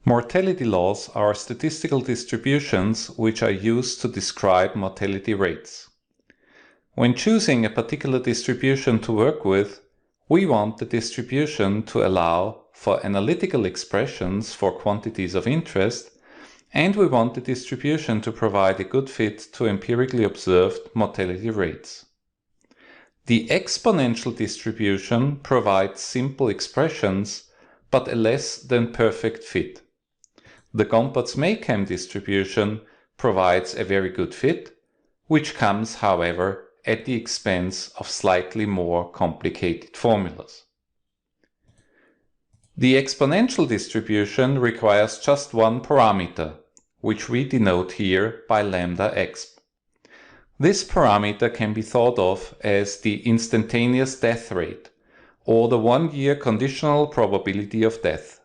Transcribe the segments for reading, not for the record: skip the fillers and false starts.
Mortality laws are statistical distributions which are used to describe mortality rates. When choosing a particular distribution to work with, we want the distribution to allow for analytical expressions for quantities of interest, and we want the distribution to provide a good fit to empirically observed mortality rates. The exponential distribution provides simple expressions, but a less than perfect fit. The Gompertz-Makeham distribution provides a very good fit, which comes, however, at the expense of slightly more complicated formulas. The exponential distribution requires just one parameter, which we denote here by lambda exp. This parameter can be thought of as the instantaneous death rate, or the one-year conditional probability of death.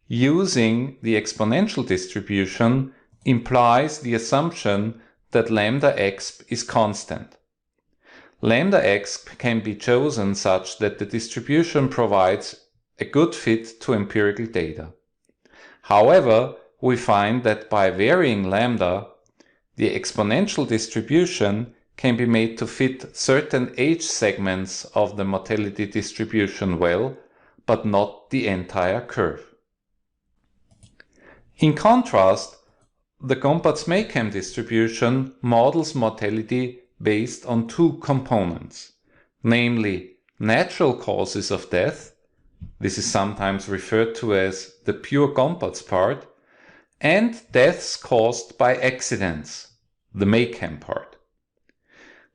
Using the exponential distribution implies the assumption that lambda exp is constant. Lambda exp can be chosen such that the distribution provides a good fit to empirical data. However, we find that by varying lambda, the exponential distribution can be made to fit certain age segments of the mortality distribution well, but not the entire curve. In contrast, the Gompertz-Makeham distribution models mortality based on two components, namely natural causes of death, this is sometimes referred to as the pure Gompertz part, and deaths caused by accidents, the Makeham part.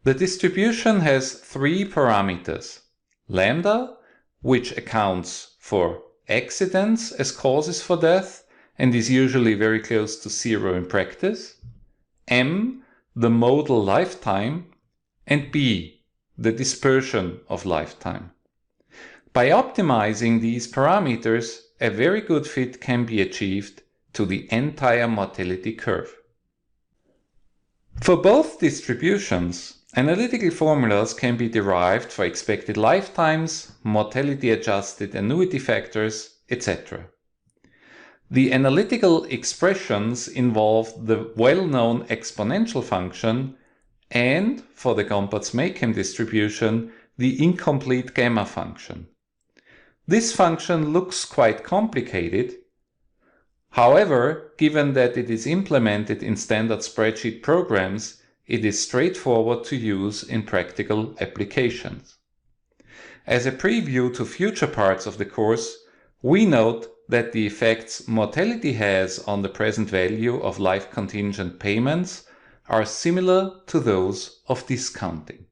The distribution has three parameters: lambda, which accounts for accidents as causes for death and is usually very close to zero in practice, m, the modal lifetime, and b, the dispersion of lifetime. By optimizing these parameters, a very good fit can be achieved to the entire mortality curve. For both distributions, analytical formulas can be derived for expected lifetimes, mortality-adjusted annuity factors, etc. The analytical expressions involve the well-known exponential function and, for the Gompertz-Makeham distribution, the incomplete gamma function. This function looks quite complicated. However, given that it is implemented in standard spreadsheet programs, it is straightforward to use in practical applications. As a preview to future parts of the course, we note that the effects mortality has on the present value of life contingent payments are similar to those of discounting.